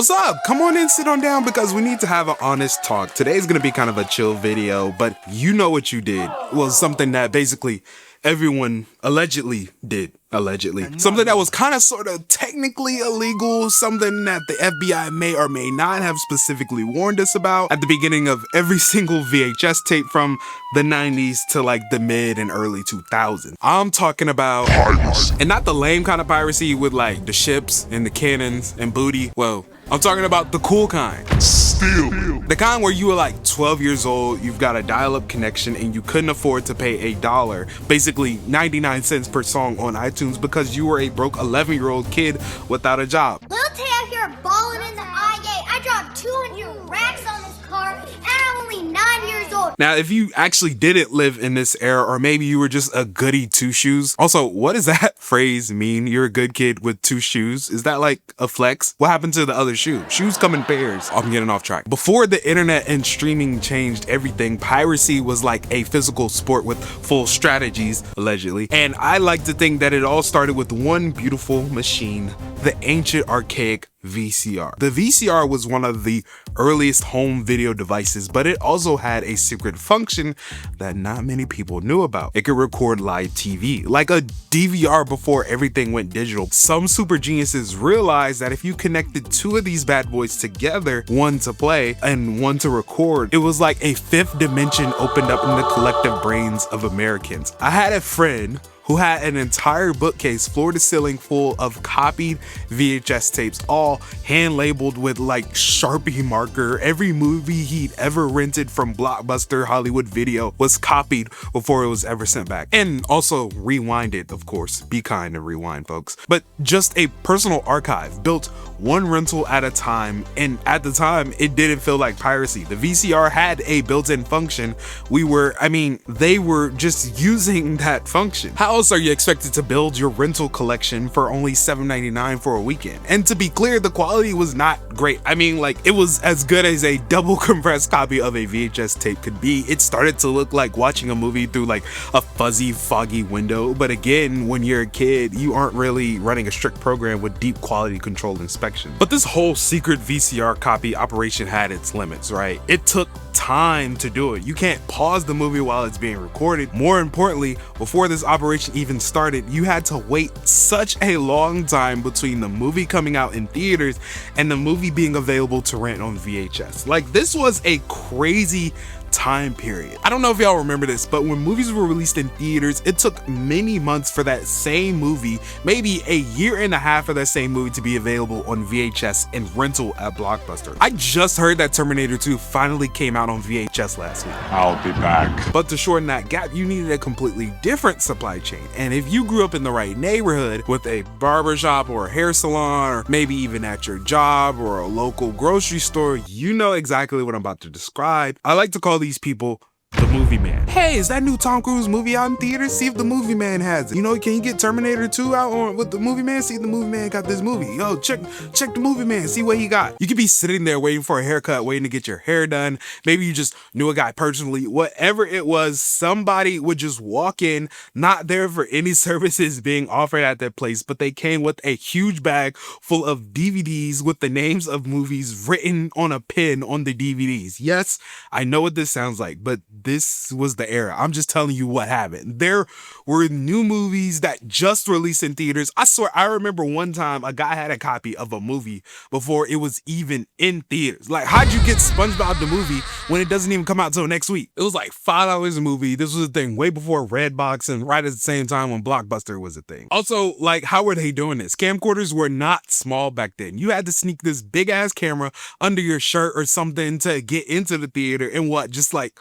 What's up? Come on in, sit on down because we need to have an honest talk. Today's gonna be kind of a chill video, but you know what you did. Well, something that basically everyone allegedly did. Something that was kind of sort of technically illegal, something that the FBI may or may not have specifically warned us about at the beginning of every single VHS tape from the 90s to like the mid and early 2000s. I'm talking about piracy. And not the lame kind of piracy with like the ships and the cannons and booty. Well, I'm talking about the cool kind. The kind where you were like 12 years old, you've got a dial-up connection and you couldn't afford to pay $1, basically 99 cents per song on iTunes because you were a broke 11-year-old kid without a job. Lil Tay out here balling in the IA. I dropped 200 racks on this car and I'm only 9 years old. Now, if you actually didn't live in this era, or maybe you were just a goody two shoes. Also, what does that phrase mean? You're a good kid with two shoes? Is that like a flex? What happened to the other shoe? Shoes come in pairs. I'm getting off track. Before the internet and streaming changed everything, piracy was like a physical sport with full strategies, allegedly. And I like to think that it all started with one beautiful machine, the ancient archaic VCR. The VCR was one of the earliest home video devices, but it also had a secret function that not many people knew about. It could record live TV, like a DVR before everything went digital. Some super geniuses realized that if you connected two of these bad boys together, one to play and one to record, it was like a fifth dimension opened up in the collective brains of Americans. I had a friend who had an entire bookcase floor to ceiling full of copied VHS tapes, all hand labeled with like Sharpie marker. Every movie he'd ever rented from Blockbuster Hollywood Video was copied before it was ever sent back. And also rewinded, of course. Be kind and rewind, folks. But just a personal archive built one rental at a time, and at the time it didn't feel like piracy. The VCR had a built-in function. They were just using that function. How else are you expected to build your rental collection for only $7.99 for a weekend? And to be clear, the quality was not great. It was as good as a double compressed copy of a VHS tape could be. It started to look like watching a movie through like a fuzzy, foggy window. But again, when you're a kid, you aren't really running a strict program with deep quality control inspection. But this whole secret VCR copy operation had its limits, right? It took time to do it. You can't pause the movie while it's being recorded. More importantly, before this operation even started, you had to wait such a long time between the movie coming out in theaters and the movie being available to rent on VHS. Like, this was a crazy time period. I don't know if y'all remember this, but when movies were released in theaters, it took many months for that same movie, maybe a year and a half for that same movie to be available on VHS and rental at Blockbuster. I just heard that Terminator 2 finally came out on VHS last week. I'll be back. But to shorten that gap, you needed a completely different supply chain. And if you grew up in the right neighborhood with a barbershop or a hair salon, or maybe even at your job or a local grocery store, you know exactly what I'm about to describe. I like to call these people the movie man. Hey, is that new Tom Cruise movie out in theaters? See if the movie man has it. You know, can you get Terminator 2 out on with the movie man? See if the movie man got this movie. Yo, check the movie man, see what he got. You could be sitting there waiting for a haircut, waiting to get your hair done. Maybe you just knew a guy personally. Whatever it was, somebody would just walk in, not there for any services being offered at their place, but they came with a huge bag full of DVDs with the names of movies written on a pin on the DVDs. Yes, I know what this sounds like, but this was the era. I'm just telling you what happened. There were new movies that just released in theaters. I swear, I remember one time a guy had a copy of a movie before it was even in theaters. Like, how'd you get SpongeBob the movie when it doesn't even come out till next week? It was like $5 a movie. This was a thing way before Redbox and right at the same time when Blockbuster was a thing. Also, like, how were they doing this? Camcorders were not small back then. You had to sneak this big ass camera under your shirt or something to get into the theater and just like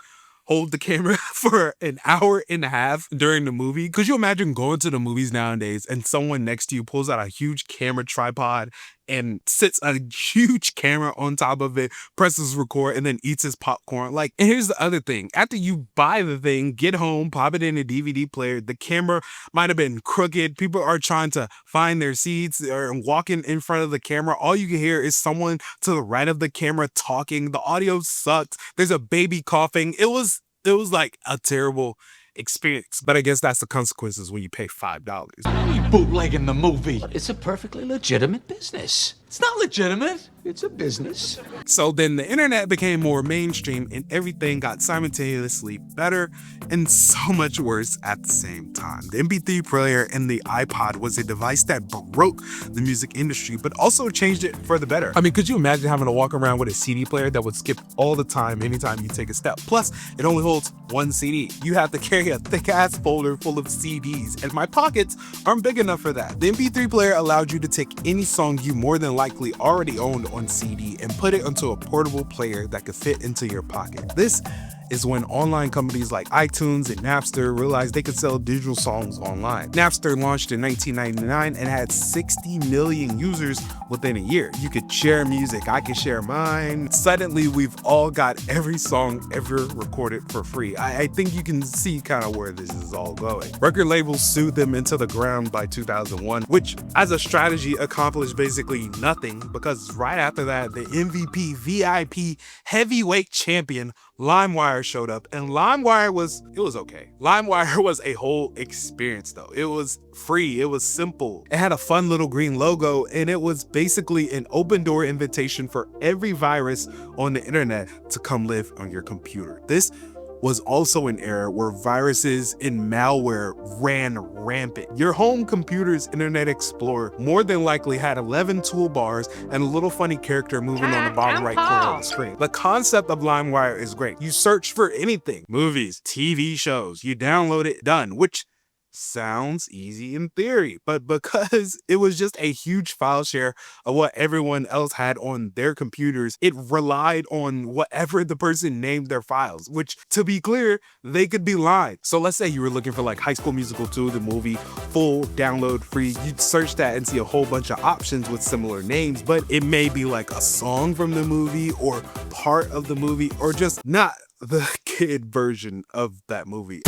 hold the camera for an hour and a half during the movie. Could you imagine going to the movies nowadays and someone next to you pulls out a huge camera tripod and sits a huge camera on top of it, presses record, and then eats his popcorn? Like, and here's the other thing. After you buy the thing, get home, pop it in a DVD player, the camera might have been crooked. People are trying to find their seats or walking in front of the camera. All you can hear is someone to the right of the camera talking. The audio sucks. There's a baby coughing. It was like a terrible experience. But I guess that's the consequences when you pay $5. Bootlegging the movie. It's a perfectly legitimate business. It's not legitimate. It's a business. So then the internet became more mainstream and everything got simultaneously better and so much worse at the same time. The MP3 player and the iPod was a device that broke the music industry, but also changed it for the better. I mean, could you imagine having to walk around with a CD player that would skip all the time anytime you take a step? Plus, it only holds one CD. You have to carry a thick-ass folder full of CDs, and my pockets aren't big enough for that. The MP3 player allowed you to take any song you more than likely already owned on CD and put it onto a portable player that could fit into your pocket. This is when online companies like iTunes and Napster realized they could sell digital songs online. Napster launched in 1999 and had 60 million users within a year. You could share music, I could share mine. Suddenly, we've all got every song ever recorded for free. I think you can see kind of where this is all going. Record labels sued them into the ground by 2001, which as a strategy accomplished basically nothing because right after that, the MVP, VIP, heavyweight champion LimeWire showed up, and LimeWire was okay. LimeWire was a whole experience though. It was free, it was simple. It had a fun little green logo, and it was basically an open door invitation for every virus on the internet to come live on your computer. This was also an era where viruses and malware ran rampant. Your home computer's Internet Explorer more than likely had 11 toolbars and a little funny character moving on the bottom right corner of the screen. The concept of LimeWire is great. You search for anything, movies, TV shows, you download it, done, which sounds easy in theory, but because it was just a huge file share of what everyone else had on their computers, it relied on whatever the person named their files, which to be clear, they could be lying. So let's say you were looking for like High School Musical 2, the movie, full download free. You'd search that and see a whole bunch of options with similar names, but it may be like a song from the movie or part of the movie or just not the kid version of that movie.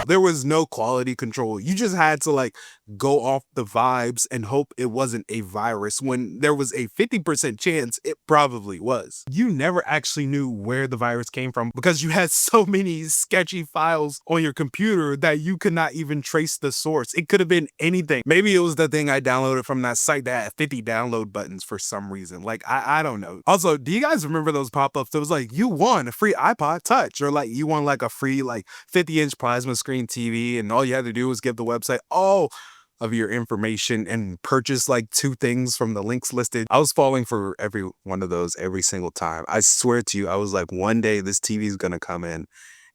There was no quality control. You just had to like go off the vibes and hope it wasn't a virus when there was a 50% chance it probably was. You never actually knew where the virus came from because you had so many sketchy files on your computer that you could not even trace the source. It could have been anything. Maybe it was the thing I downloaded from that site that had 50 download buttons for some reason. Like, I don't know. Also, do you guys remember those pop-ups? It was like, you won a free iPod Touch, or like you won like a free like 50-inch plasma screen TV, and all you had to do was give the website all of your information and purchase like 2 things from the links listed. I was falling for every one of those every single time. I swear to you, I was like, one day this TV is gonna come in,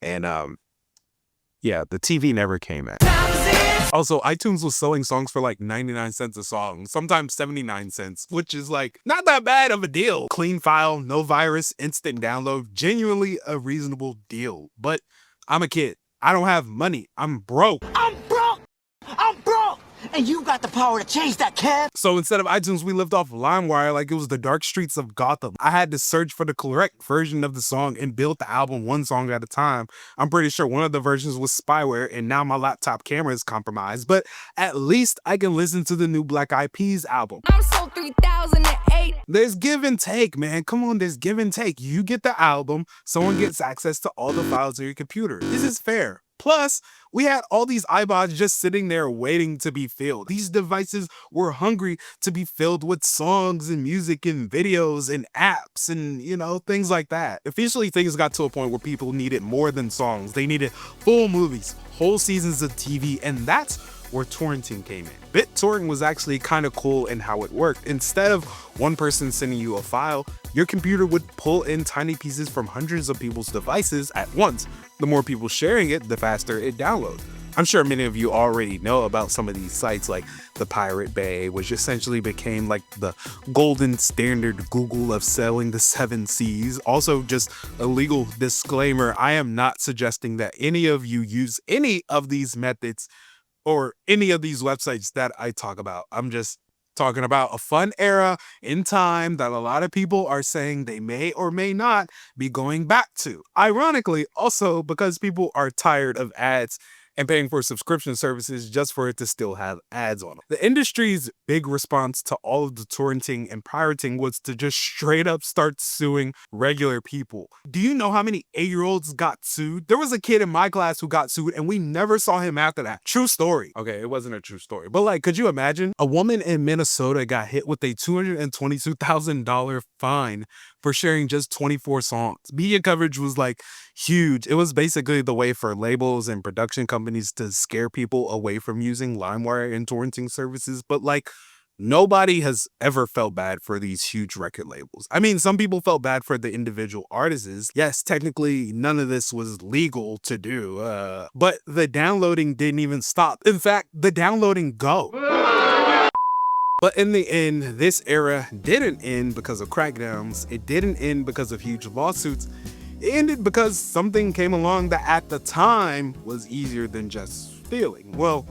and yeah, the TV never came in. Also, iTunes was selling songs for like 99 cents a song, sometimes 79 cents, which is like not that bad of a deal. Clean file, no virus, instant download, genuinely a reasonable deal. But I'm a kid. I don't have money. I'm broke. I'm broke! I'm broke! And you got the power to change that, kid! So instead of iTunes, we lived off LimeWire like it was the dark streets of Gotham. I had to search for the correct version of the song and build the album one song at a time. I'm pretty sure one of the versions was spyware, and now my laptop camera is compromised, but at least I can listen to the new Black Eyed Peas album. I'm so 3008. There's give and take, man. Come on, there's give and take. You get the album, someone gets access to all the files on your computer. This is fair. Plus, we had all these iPods just sitting there waiting to be filled. These devices were hungry to be filled with songs and music and videos and apps and, you know, things like that. Eventually, things got to a point where people needed more than songs. They needed full movies, whole seasons of TV, and that's where torrenting came in. BitTorrent was actually kind of cool in how it worked. Instead of one person sending you a file, your computer would pull in tiny pieces from hundreds of people's devices at once. The more people sharing it, the faster it downloads. I'm sure many of you already know about some of these sites like the Pirate Bay, which essentially became like the golden standard Google of selling the 7 Cs. Also, just a legal disclaimer, I am not suggesting that any of you use any of these methods or any of these websites that I talk about. I'm just talking about a fun era in time that a lot of people are saying they may or may not be going back to. Ironically, also because people are tired of ads and paying for subscription services just for it to still have ads on them. The industry's big response to all of the torrenting and pirating was to just straight up start suing regular people. Do you know how many 8-year-olds got sued? There was a kid in my class who got sued and we never saw him after that. True story. Okay, it wasn't a true story, but like, could you imagine? A woman in Minnesota got hit with a $222,000 fine for sharing just 24 songs. Media coverage was like huge. It was basically the way for labels and production companies to scare people away from using LimeWire and torrenting services, but like, nobody has ever felt bad for these huge record labels. I mean, some people felt bad for the individual artists. Yes, technically, none of this was legal to do, but the downloading didn't even stop. In fact, the downloading go. But in the end, this era didn't end because of crackdowns. It didn't end because of huge lawsuits. It ended because something came along that at the time was easier than just stealing. Well,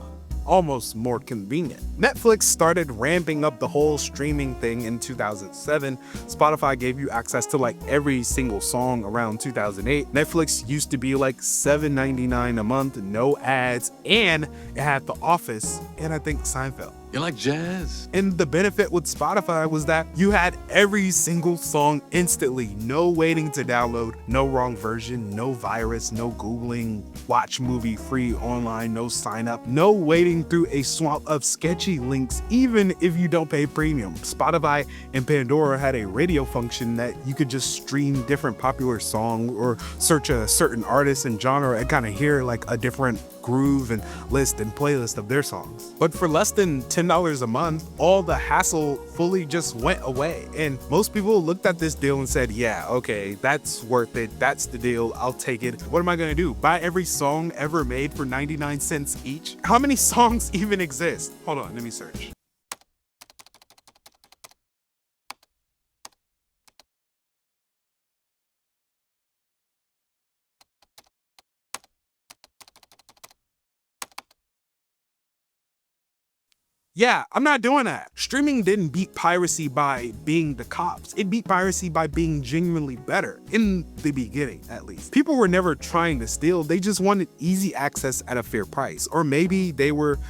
almost more convenient. Netflix started ramping up the whole streaming thing in 2007. Spotify gave you access to like every single song around 2008. Netflix used to be like $7.99 a month, no ads, and it had The Office and I think Seinfeld. You like jazz? And the benefit with Spotify was that you had every single song instantly. No waiting to download, no wrong version, no virus, no Googling, watch movie free online, no sign up, no waiting through a swamp of sketchy links, even if you don't pay premium. Spotify and Pandora had a radio function that you could just stream different popular songs or search a certain artist and genre and kind of hear like a different groove and list and playlist of their songs. But for less than $10 a month, all the hassle fully just went away. And most people looked at this deal and said, yeah, okay, that's worth it. That's the deal. I'll take it. What am I gonna do? Buy every song ever made for 99 cents each? How many songs even exist? Hold on, let me search. Yeah, I'm not doing that. Streaming didn't beat piracy by being the cops. It beat piracy by being genuinely better, in the beginning at least. People were never trying to steal, they just wanted easy access at a fair price. Or maybe they were,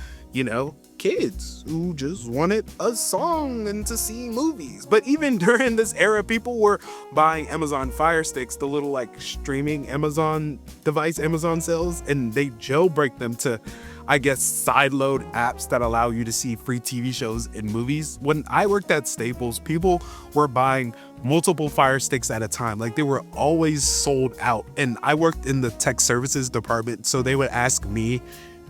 kids who just wanted a song and to see movies. But even during this era, people were buying Amazon Fire Sticks, the little like streaming Amazon device Amazon sells, and they jailbreak them to, I guess, sideload apps that allow you to see free TV shows and movies. When I worked at Staples, people were buying multiple Fire Sticks at a time. Like, they were always sold out. And I worked in the tech services department, so they would ask me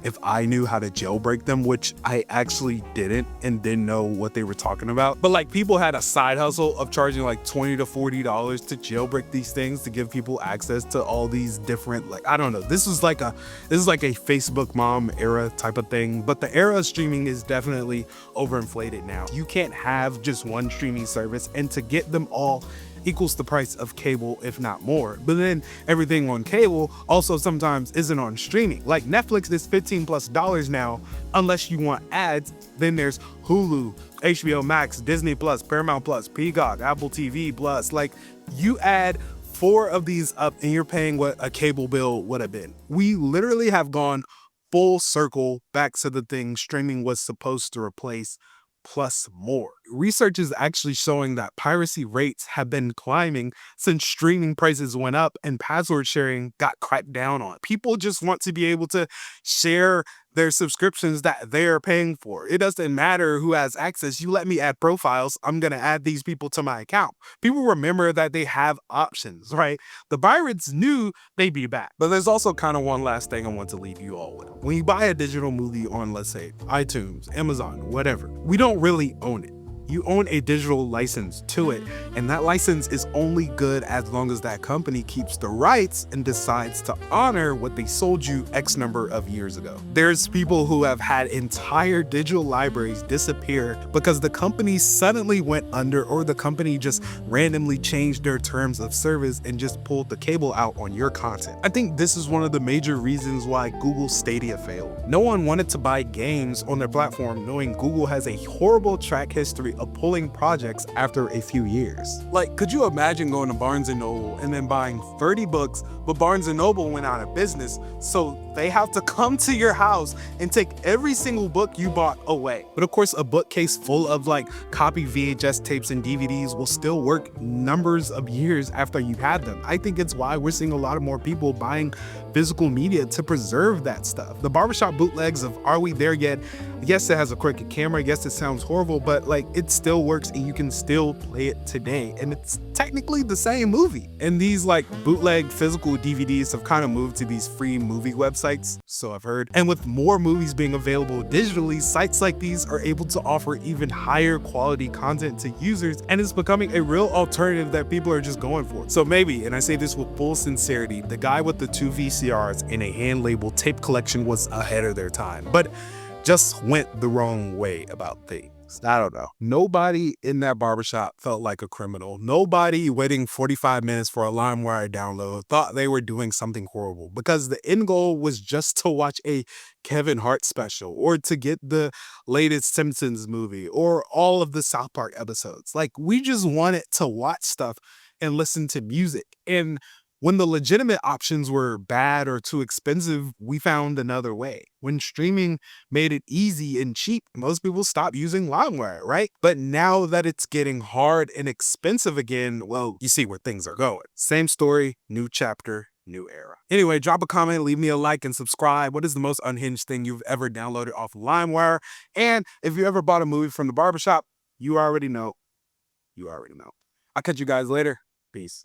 if I knew how to jailbreak them, which I actually didn't and didn't know what they were talking about. But like, people had a side hustle of charging like $20 to $40 to jailbreak these things to give people access to all these different, like, I don't know. This is like a Facebook mom era type of thing, but the era of streaming is definitely overinflated now. You can't have just one streaming service, and to get them all equals the price of cable, if not more. But then everything on cable also sometimes isn't on streaming. Like, Netflix is $15+ now, unless you want ads. Then there's Hulu, HBO Max, Disney Plus, Paramount Plus, Peacock, Apple TV Plus. Like, you add 4 of these up and you're paying what a cable bill would have been. We literally have gone full circle back to the thing streaming was supposed to replace, plus more. Research is actually showing that piracy rates have been climbing since streaming prices went up and password sharing got cracked down on. People just want to be able to share their subscriptions that they're paying for. It doesn't matter who has access. You let me add profiles, I'm gonna add these people to my account. People remember that they have options, right? The pirates knew they'd be back. But there's also kind of one last thing I want to leave you all with. When you buy a digital movie on, let's say, iTunes, Amazon, whatever, we don't really own it. You own a digital license to it, and that license is only good as long as that company keeps the rights and decides to honor what they sold you X number of years ago. There's people who have had entire digital libraries disappear because the company suddenly went under, or the company just randomly changed their terms of service and just pulled the cable out on your content. I think this is one of the major reasons why Google Stadia failed. No one wanted to buy games on their platform knowing Google has a horrible track history of pulling projects after a few years. $30. Like, could you imagine going to Barnes & Noble and then buying 30 books, but Barnes & Noble went out of business, so they have to come to your house and take every single book you bought away. But of course, a bookcase full of like copy VHS tapes and DVDs will still work numbers of years after you've had them. I think it's why we're seeing a lot of more people buying physical media to preserve that stuff. The barbershop bootlegs of Are We There Yet? Yes, it has a crooked camera. Yes, it sounds horrible, but like it still works and you can still play it today. And it's technically the same movie. And these like bootleg physical DVDs have kind of moved to these free movie websites, so I've heard. And with more movies being available digitally, sites like these are able to offer even higher quality content to users, and it's becoming a real alternative that people are just going for. So maybe, and I say this with full sincerity, the guy with the 2 VCRs and a hand-labeled tape collection was ahead of their time, but just went the wrong way about things. I don't know. Nobody in that barbershop felt like a criminal. Nobody waiting 45 minutes for a LimeWire download thought they were doing something horrible, because the end goal was just to watch a Kevin Hart special or to get the latest Simpsons movie or all of the South Park episodes. Like, we just wanted to watch stuff and listen to music. And when the legitimate options were bad or too expensive, we found another way. When streaming made it easy and cheap, most people stopped using LimeWire, right? But now that it's getting hard and expensive again, well, you see where things are going. Same story, new chapter, new era. Anyway, drop a comment, leave me a like, and subscribe. What is the most unhinged thing you've ever downloaded off LimeWire? And if you ever bought a movie from the barbershop, you already know. You already know. I'll catch you guys later. Peace.